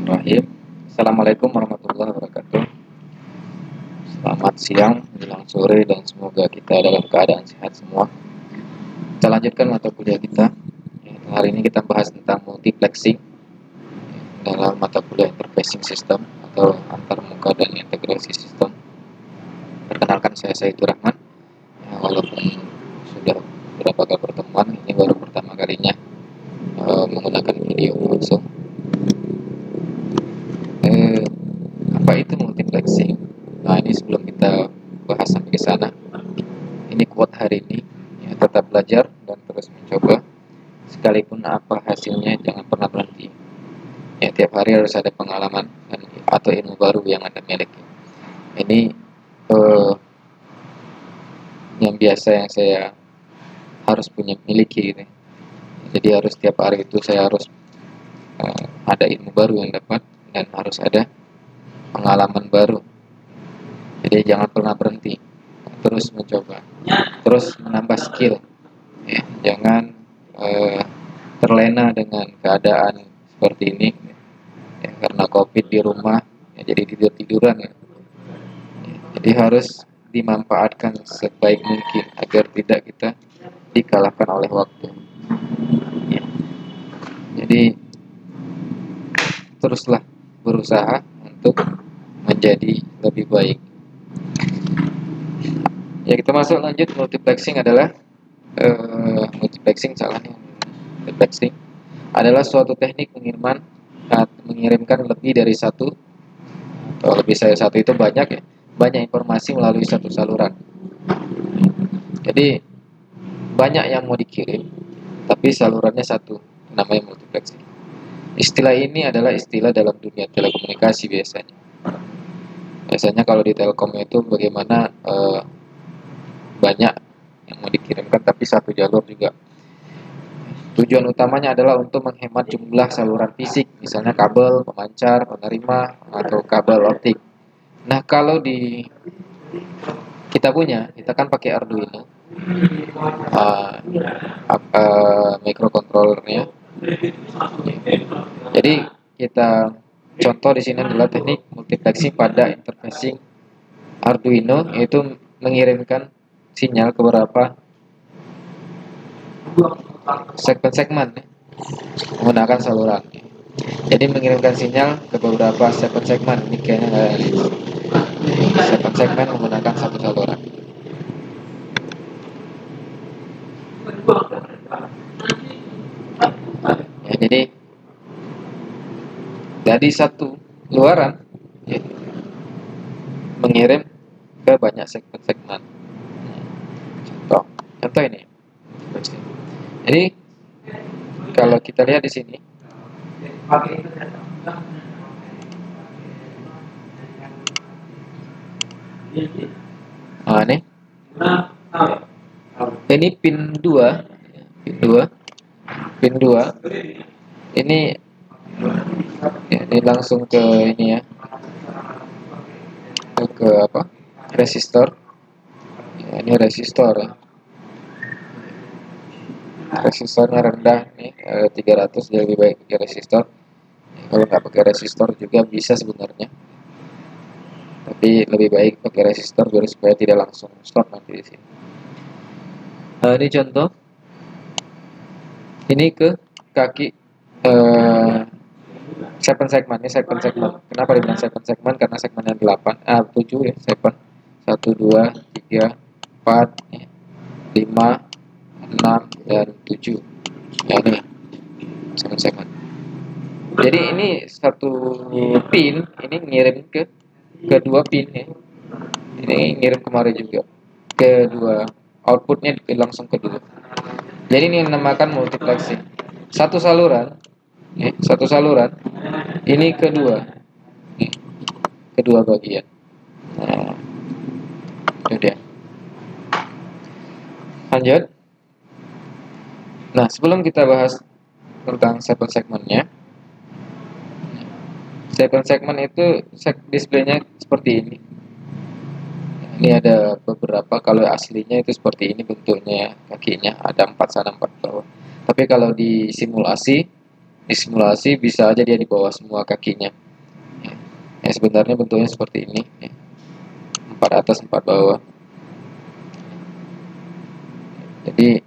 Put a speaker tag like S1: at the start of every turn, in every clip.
S1: Bismillahirrahmanirrahim. Assalamualaikum warahmatullahi wabarakatuh. Selamat siang, menjelang sore, dan semoga kita dalam keadaan sehat semua. Kita lanjutkan mata kuliah kita. Hari ini kita bahas tentang multiplexing dalam mata kuliah interfacing system atau antarmuka dan integrasi sistem. Perkenalkan, saya Saidul Rahman. Walaupun sudah beberapa kali pertemuan, ini baru pertama kalinya menggunakan video langsung. Apa itu multiplexing? Nah, ini sebelum kita bahas sampai ke sana, ini quote hari ini, ya, tetap belajar dan terus mencoba. Sekalipun apa hasilnya, jangan pernah berhenti. Ya, tiap hari harus ada pengalaman atau ilmu baru yang Anda miliki. Ini yang biasa yang saya harus miliki gitu. Jadi harus tiap hari itu saya harus ada ilmu baru yang dapat dan harus ada pengalaman baru. Jadi jangan pernah berhenti, terus mencoba, terus menambah skill, ya. Jangan terlena dengan keadaan seperti ini, ya, karena COVID di rumah, ya, jadi tiduran, ya. Jadi harus dimanfaatkan sebaik mungkin agar tidak kita dikalahkan oleh waktu, ya. Jadi teruslah berusaha untuk menjadi lebih baik. Ya, kita masuk lanjut. Multiplexing adalah suatu teknik mengirimkan lebih dari satu atau lebih dari satu itu banyak informasi melalui satu saluran. Jadi banyak yang mau dikirim tapi salurannya satu, namanya multiplexing. Istilah ini adalah istilah dalam dunia telekomunikasi biasanya kalau di Telkom itu bagaimana banyak yang mau dikirimkan tapi satu jalur juga. Tujuan utamanya adalah untuk menghemat jumlah saluran fisik, misalnya kabel, pemancar, penerima, atau kabel optik. Nah, kalau kita kan pakai Arduino, microcontrollernya. Jadi contoh di sini adalah teknik multiplexing pada interfacing Arduino, yaitu mengirimkan sinyal ke beberapa segmen-segmen, ya, menggunakan saluran. Jadi mengirimkan sinyal ke beberapa segmen. Ini kayaknya nggak ada segmen menggunakan satu saluran. Ya, jadi dari satu luaran, ya, mengirim ke banyak segmen-segmen. Contoh ini. Jadi kalau kita lihat di sini, ini pin 2, ini langsung ke ini, ya, ke apa? Resistor. Ya, ini resistor, ya. Resistornya rendah nih, 300, jadi lebih baik pakai resistor. Kalau nggak pakai resistor juga bisa sebenarnya, tapi lebih baik pakai resistor biar supaya tidak langsung short nanti di sini. Ini contoh, ini ke kaki segmen. Kenapa dibilang segmen? Karena segmennya 7, ya, 1, 2, 3, 4, 5, 6, dan 7. Ya, ini segmen. Jadi ini satu pin ini ngirim ke kedua pin, ya. Ini ngirim kemari juga kedua, outputnya langsung kedua. Jadi ini dinamakan multiplexing. Satu saluran ini kedua bagian. Nah, itu dia. Lanjut. Nah, sebelum kita bahas tentang segmen-segmennya, segmen itu displaynya seperti ini. Ini ada beberapa, kalau aslinya itu seperti ini bentuknya, kakinya ada 4 sana 4 bawah. Tapi kalau di simulasi Di simulasi bisa aja dia di bawah semua kakinya. Ya, sebenarnya bentuknya seperti ini. Ya. 4 atas 4 bawah. Jadi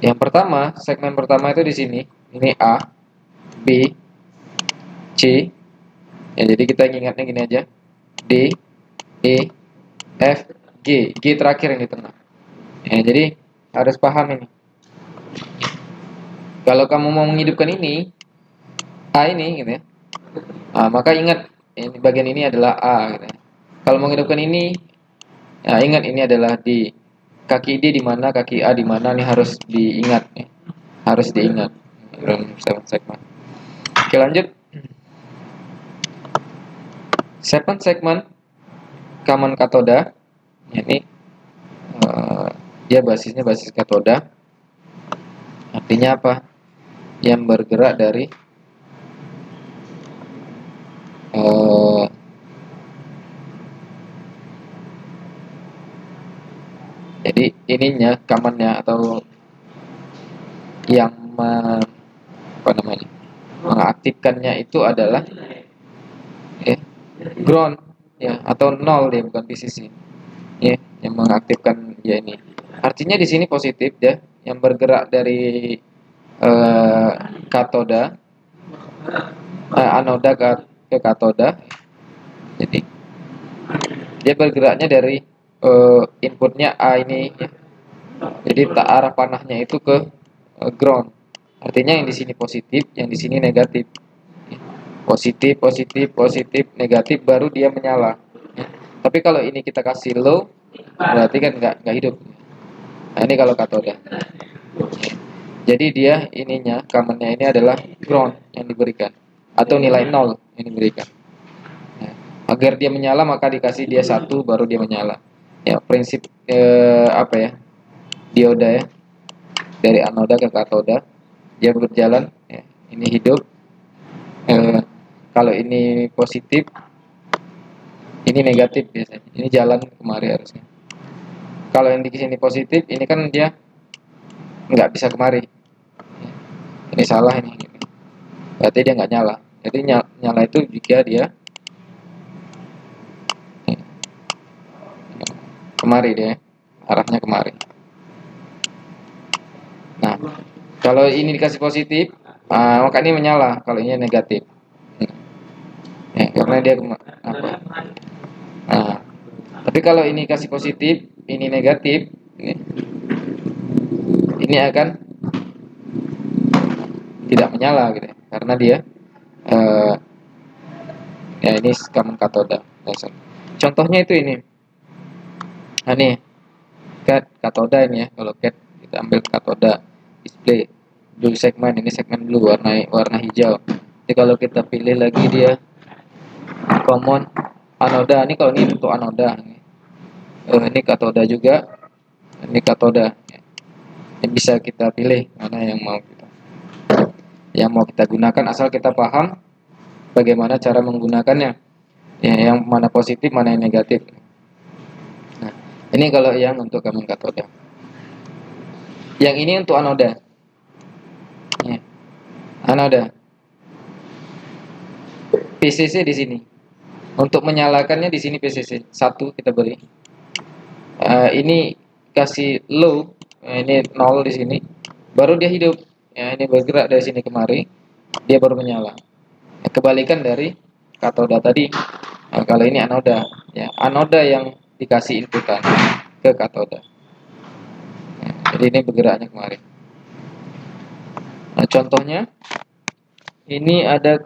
S1: yang pertama, segmen pertama itu di sini. Ini A, B, C. Ya, jadi kita ingatnya gini aja. D, E, F, G. G terakhir yang di tengah. Ya, jadi harus paham ini. Kalau kamu mau menghidupkan ini, A ini gitu ya. Maka ingat ini bagian ini adalah A gitu ya. Kalau mau menghidupkan ini, ingat ini adalah D. Kaki D di mana, kaki A di mana, nih harus diingat ya. Harus diingat. Segmen. Oke, lanjut. Segmen common katoda. Ini dia basisnya basis katoda. Artinya apa? Yang bergerak dari jadi ininya kamannya atau yang mengaktifkannya itu adalah ground ya, atau nol dia, bukan PCC ya, yang mengaktifkan ya ini. Artinya di sini positif ya, yang bergerak dari katoda anoda ke katoda. Jadi dia bergeraknya dari inputnya A ini ya. Jadi tak arah panahnya itu ke ground. Artinya yang di sini positif, yang di sini negatif. Positif, positif, positif, negatif, baru dia menyala. Tapi kalau ini kita kasih low, berarti kan nggak hidup. Nah, ini kalau katoda. Jadi dia ininya, commandnya ini adalah ground yang diberikan, atau nilai 0 yang diberikan. Agar dia menyala maka dikasih dia 1 baru dia menyala. Ya, prinsip apa ya? Dioda ya. Dari anoda ke katoda dia berjalan ya. Ini hidup. Kalau ini positif, ini negatif biasanya. Ini jalan kemari harusnya. Kalau yang di sini positif, ini kan dia nggak bisa kemari. Ini salah ini. Berarti dia nggak nyala. Jadi nyala itu jika dia kemari, dia arahnya kemari. Nah, kalau ini dikasih positif, maka ini menyala. Kalau ini negatif, ya, karena dia apa? Nah, tapi kalau ini kasih positif, ini negatif, ini akan tidak menyala gitu ya, karena dia ya ini common katoda. Contohnya itu ini. Nah, nih cat katoda ini ya. Kalau cat kita ambil katoda display blue segment, ini segmen blue warna hijau. Jadi kalau kita pilih lagi dia common anoda, ini kalau ini untuk anoda. Ini katoda juga. Ini katoda. Ini bisa kita pilih mana yang mau kita gunakan, asal kita paham bagaimana cara menggunakannya. Ya, yang mana positif, mana yang negatif. Nah, ini kalau yang untuk common katoda. Yang ini untuk anoda. Ya. Anoda. PCC di sini. Untuk menyalakannya di sini PCC 1 kita beri. Ini kasih low, ini 0 di sini. Baru dia hidup. Ya, ini bergerak dari sini kemari, dia baru menyala. Ya, kebalikan dari katoda tadi. Nah, kalau ini anoda, ya, anoda yang dikasih inputan ke katoda. Ya, jadi ini bergeraknya kemari. Nah, contohnya ini ada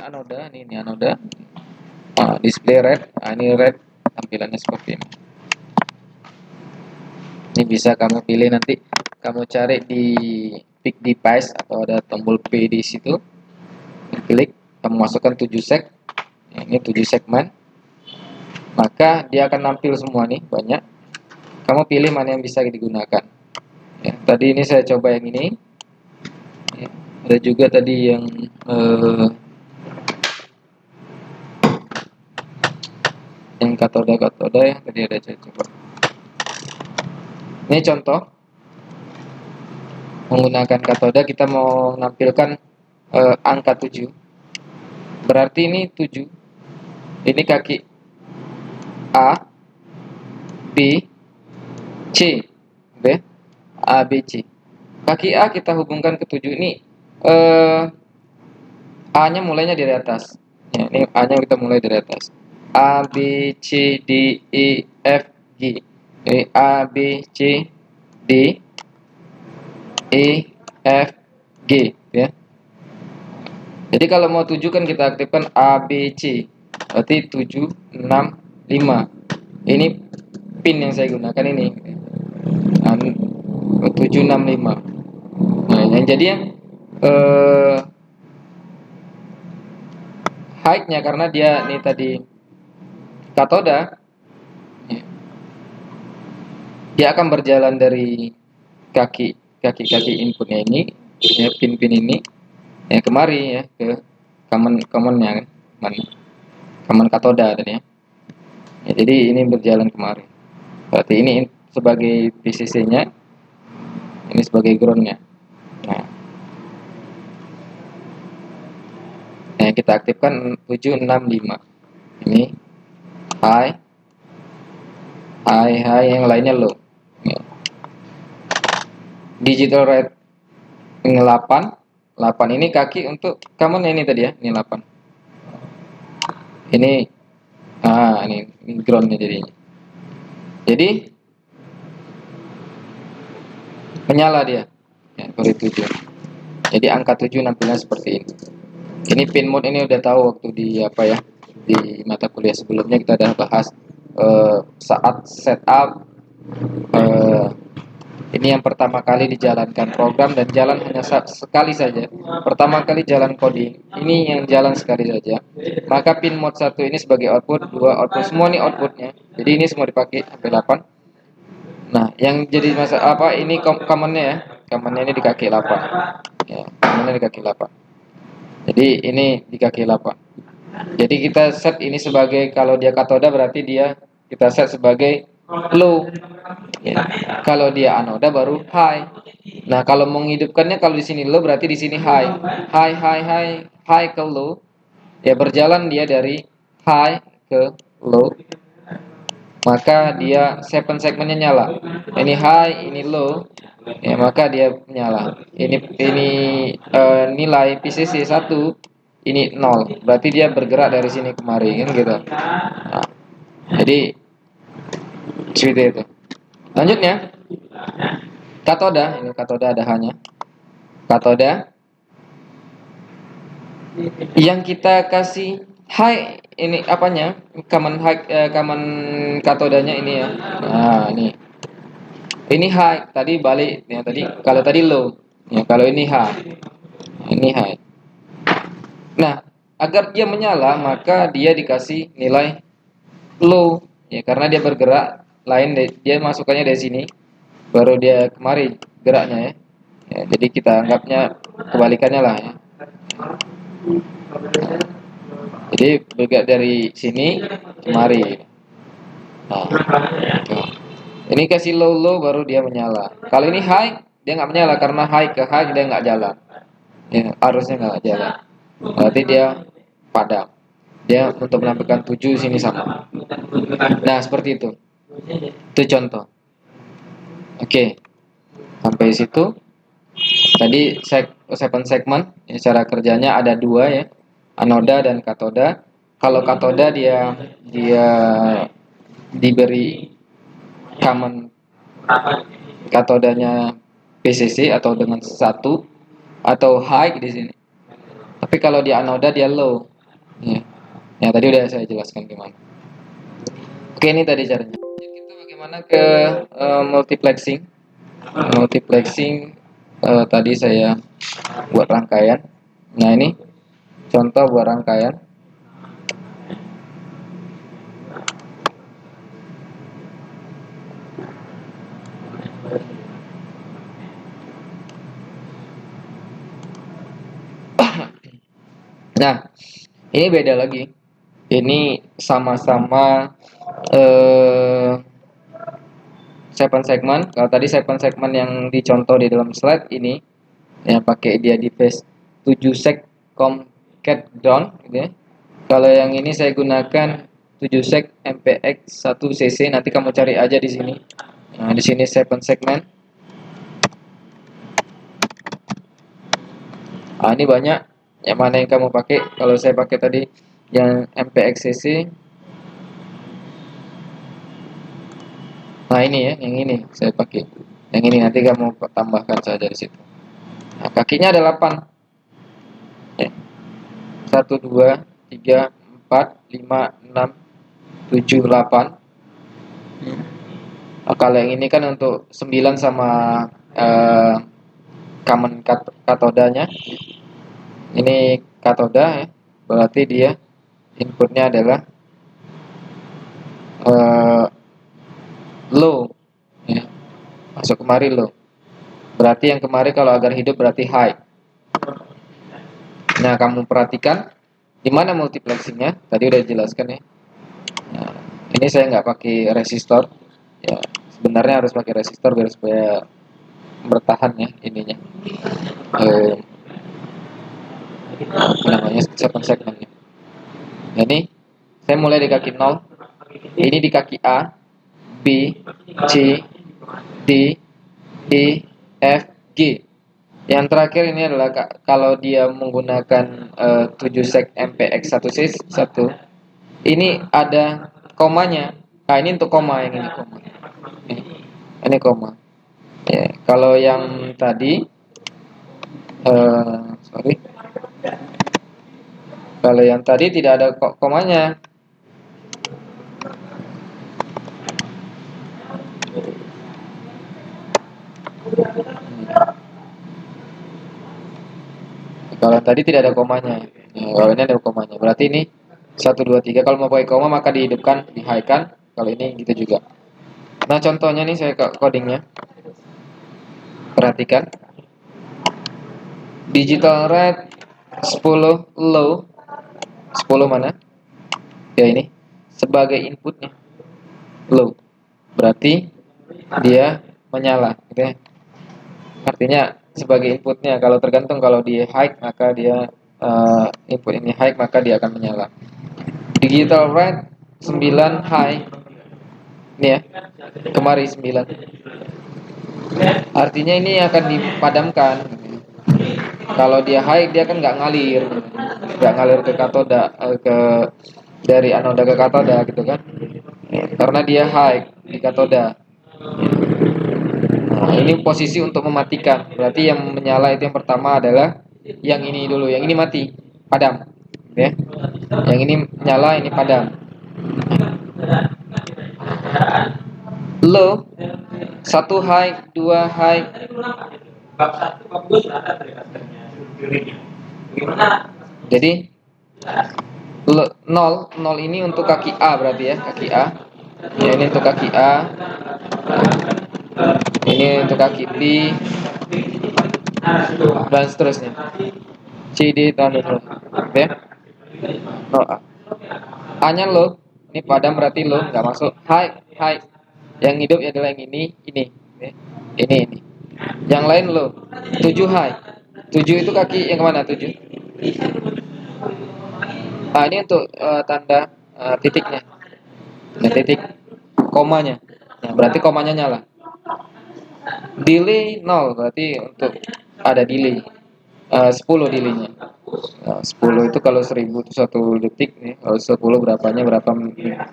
S1: anoda, ini anoda. Display red, ini red, tampilannya seperti ini. Ini bisa kamu pilih, nanti kamu cari di pick device atau ada tombol P di situ. Klik, kamu masukkan 7 seg. Ini 7 segmen. Maka dia akan nampil semua nih, banyak. Kamu pilih mana yang bisa digunakan. Ya, tadi ini saya coba yang ini. Ya, ada juga tadi yang katoda ya, tadi ada saya coba. Ini contoh. menggunakan katoda kita mau menampilkan angka 7. Berarti ini 7. Ini kaki A, B, C. Oke. A, B, C. Kaki A kita hubungkan ke 7 ini A-nya mulainya dari atas. Ya, ini A-nya kita mulai dari atas. A, B, C, D, E, F, G. Jadi A, B, C, D, E, F, G, ya. Jadi kalau mau 7 kan kita aktifkan A, B, C. Berarti 7, 6, 5. Ini pin yang saya gunakan ini. Nah, 7, 6, 5. Nah, yang jadi yang height-nya karena dia ini tadi katoda, ya, dia akan berjalan dari kaki inputnya ini, ya, pin-pin ini, ya, kemari, ya, ke common-nya kan, common katoda tadi, ya. Ya, jadi ini berjalan kemari. Berarti ini sebagai PCC-nya, ini sebagai ground-nya. Nah, kita aktifkan 7, 6, 5. Ini high, yang lainnya low. Ya. Digital rate ini 8. 8 ini kaki untuk common ini tadi, ya. Ini 8. Ini ini groundnya jadinya. Jadi menyala dia, ya, kode 7. Jadi angka 7 nampilnya seperti ini. Ini pin mode ini udah tahu waktu di di mata kuliah sebelumnya kita udah bahas saat setup. Ini yang pertama kali dijalankan program dan jalan hanya sekali saja. Pertama kali jalan coding, ini yang jalan sekali saja. Maka pin mode 1 ini sebagai output, 2 output, semua ini outputnya. Jadi ini semua dipakai sampai 8. Nah, yang jadi ini commonnya, ya. Commonnya ini di kaki 8. Ya, commonnya di kaki 8. Jadi ini di kaki 8. Jadi kita set ini sebagai, kalau dia katoda berarti kita set sebagai low. Ya. Kalau dia anoda baru high. Nah, kalau menghidupkannya, kalau di sini low berarti di sini high. High ke low. Ya, berjalan dia dari high ke low. Maka dia 7 segmennya nyala. Ini high, ini low. Ya, maka dia nyala. Ini nilai PCC 1, ini 0. Berarti dia bergerak dari sini kemari, kan gitu. Nah, jadi seperti itu. Lanjutnya, katoda. Ini katoda ada hanya. Katoda yang kita kasih high, ini apanya? Common high, common katodanya ini, ya. Nah, ini high, tadi balik, ya, tadi kalau tadi low. Ya, kalau ini high. Ini high. Nah, agar dia menyala maka dia dikasih nilai low, ya, karena dia bergerak dia masukkannya dari sini baru dia kemari geraknya, ya. Ya, jadi kita anggapnya kebalikannya lah, ya. Jadi bergerak dari sini kemari. Nah, ini kasih low baru dia menyala. Kalau ini high dia nggak menyala karena high ke high dia nggak jalan. Ya, arusnya nggak jalan. Berarti dia padam. Dia untuk menampilkan 7 sini sama. Nah, seperti itu. Itu contoh. Oke. Sampai situ. Tadi 7 segmen, ya, cara kerjanya ada 2, ya. Anoda dan katoda. Kalau katoda dia diberi common katodanya PCC atau dengan 1 atau high di sini. Tapi kalau di anoda dia low. Ya. Ya, tadi udah saya jelaskan gimana. Oke, ini tadi caranya. Kita bagaimana ke multiplexing. Multiplexing tadi saya buat rangkaian. Nah, ini contoh buat rangkaian. Nah, ini beda lagi. Ini sama-sama segment. Kalau tadi segment yang dicontoh di dalam slide ini, yang pakai dia device 7 seg Comcat down, gitu ya. Kalau yang ini saya gunakan 7 seg MPX 1 cc. Nanti kamu cari aja di sini. Nah, di sini segment. Nah, ini banyak. Yang mana yang kamu pakai? Kalau saya pakai tadi yang MPX cc. Nah, ini ya, yang ini saya pakai. Yang ini nanti kamu tambahkan saja di situ. Nah, kakinya ada 8. Ya. 1 2 3 4 5 6 7 8. Nah, kalau yang ini kan untuk 9 sama common katodanya. Ini katoda ya. Berarti dia inputnya adalah low ya. Masuk kemari low. Berarti yang kemarin kalau agar hidup berarti high. Nah, kamu perhatikan di mana multiplexingnya? Tadi udah dijelaskan ya. Nah, ini saya nggak pakai resistor. Ya, sebenarnya harus pakai resistor biar supaya bertahan ya ininya. Namanya segmennya. Ini saya mulai di kaki 0. Ini di kaki A, B, C, D, E, F, G. Yang terakhir ini adalah kalau dia menggunakan 7 seg MPX 1 ini ada komanya. Nah, ini untuk koma, yang ini koma. Ini koma. Ya, kalau yang tadi sorry. Kalau yang tadi tidak ada komanya. Kalau tadi tidak ada komanya. Ya, kalau ini ada komanya. Berarti ini 1 2 3. Kalau mau pakai koma maka dihidupkan, di-high-kan. Kalau ini gitu juga. Nah, contohnya nih saya codingnya. Perhatikan. Digital rate 10 low. 10 mana? Ya, ini sebagai inputnya low. Berarti dia menyala, gitu ya. Artinya sebagai inputnya, kalau tergantung kalau dia high maka dia input ini high maka dia akan menyala. Digital rate 9 high. Ini ya. Kemari 9. Artinya ini akan dipadamkan. Kalau dia high dia kan nggak ngalir ke katoda, dari anoda ke katoda gitu kan. Karena dia high di katoda. Nah, ini posisi untuk mematikan. Berarti yang menyala itu yang pertama adalah yang ini dulu. Yang ini mati, padam. Ya. Yang ini nyala, ini padam. Low, 1 high, 2 high. Jadi 0 ini untuk kaki A berarti ya, kaki A. Ya, ini untuk kaki A. Ini untuk kaki B dan seterusnya. C, D dan seterusnya. Ya. 0 A. A-nya low. Ini padam berarti low, nggak masuk. High. Yang hidup adalah yang ini. Ya. Ini. Yang lain low. 7 high. 7 itu kaki yang kemana? 7. Nah, ini untuk tanda titiknya. Nah, titik komanya. Nah, berarti komanya nyala. Delay 0, berarti untuk ada delay. 10 delaynya. Nah, 10 itu kalau 1000 itu 1 detik nih. Kalau 10 berapa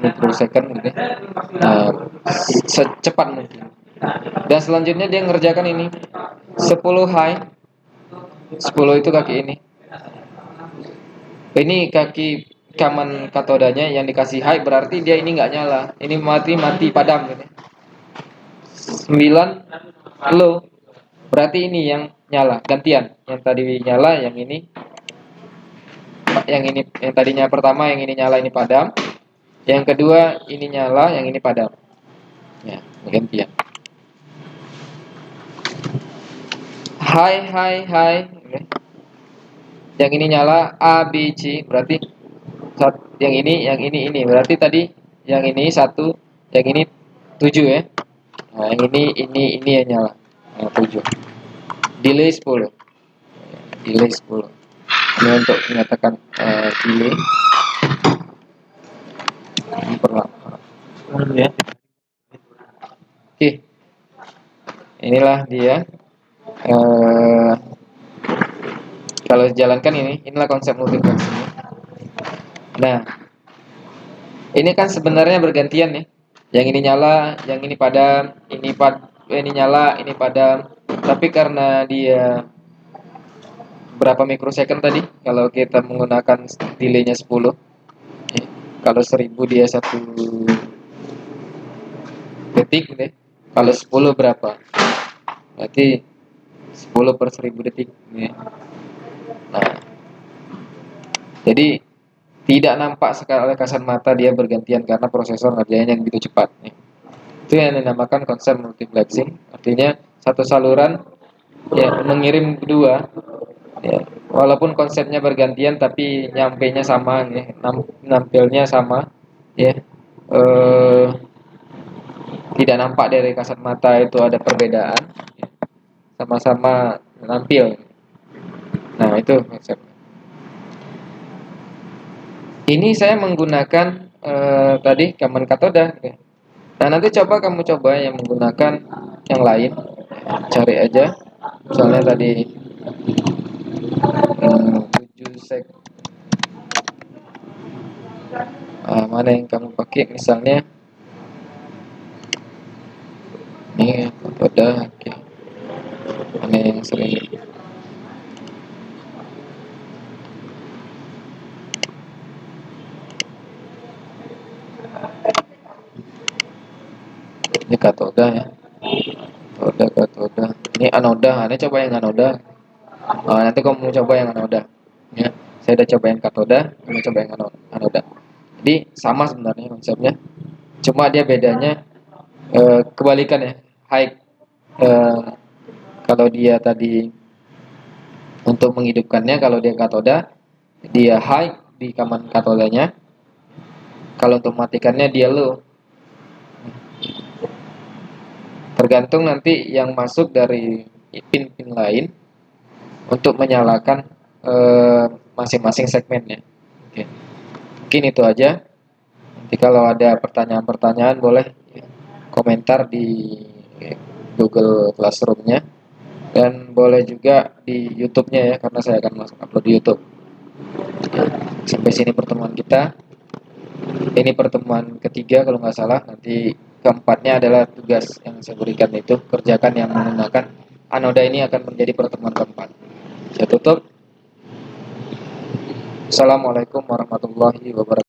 S1: mikrosecond gitu. Secepat mungkin. Dan selanjutnya dia ngerjakan ini 10 high. 10 itu kaki ini. Ini kaki kaman katodanya yang dikasih high, berarti dia ini nggak nyala. Ini mati padam gitu. 9 low. Berarti ini yang nyala, gantian. Yang tadi nyala, yang ini yang tadinya pertama, yang ini nyala, ini padam. Yang kedua ini nyala, yang ini padam. Ya, gantian. High. Yang ini nyala A, B, C, berarti yang ini berarti tadi yang ini 1, yang ini 7 ya. Nah, yang ini yang nyala. Yang 7. Delay 10. Delay 10. Ini untuk menyatakan delay. Ini perlahan. Ya. Oke. Inilah dia. Kalau jalankan inilah konsep multiplexing. Nah, ini kan sebenarnya bergantian nih. Yang ini nyala, yang ini padam, ini nyala, ini padam. Tapi karena dia berapa mikrosecond tadi? Kalau kita menggunakan delaynya 10. Kalau 1000 dia 1 detik deh. Kalau 10 berapa? Berarti 10 per 1000 detik. Nah, jadi tidak nampak sekali oleh kasat mata dia bergantian karena prosesor ngerjain yang begitu cepat. Itu yang dinamakan konsep multiplexing. Artinya satu saluran ya mengirim kedua. Ya, walaupun konsepnya bergantian tapi nyampainya sama, ya, nampilnya sama, ya. Tidak nampak dari kasat mata itu ada perbedaan, ya. Sama-sama nampil. Nah itu konsep. Ini saya menggunakan tadi Kaman Katoda. Ya. Nah nanti coba yang menggunakan yang lain, cari aja. Misalnya tadi 7 sek. Mana yang kamu pakai? Misalnya ini Katoda. Oke. Mana yang sering? Ini katoda ya. Katoda. Ini anoda. Ini coba yang anoda. Nanti kamu coba yang anoda. Ya. Saya udah coba yang katoda, kamu coba yang anoda. Jadi sama sebenarnya konsepnya. Cuma dia bedanya kebalikan ya. High. Kalau dia tadi untuk menghidupkannya, kalau dia katoda, dia high di kaman katodanya. Kalau untuk matikannya dia low. Tergantung nanti yang masuk dari pin-pin lain untuk menyalakan masing-masing segmennya. Oke. Mungkin itu aja. Nanti kalau ada pertanyaan-pertanyaan boleh komentar di Google Classroom-nya dan boleh juga di YouTube-nya ya, karena saya akan masuk upload di YouTube. Ya, sampai sini pertemuan kita. Ini pertemuan ketiga kalau nggak salah. Nanti keempatnya adalah tugas yang saya berikan, itu kerjakan yang menggunakan anoda. Ini akan menjadi pertemuan keempat. Saya tutup. Assalamualaikum warahmatullahi wabarakatuh.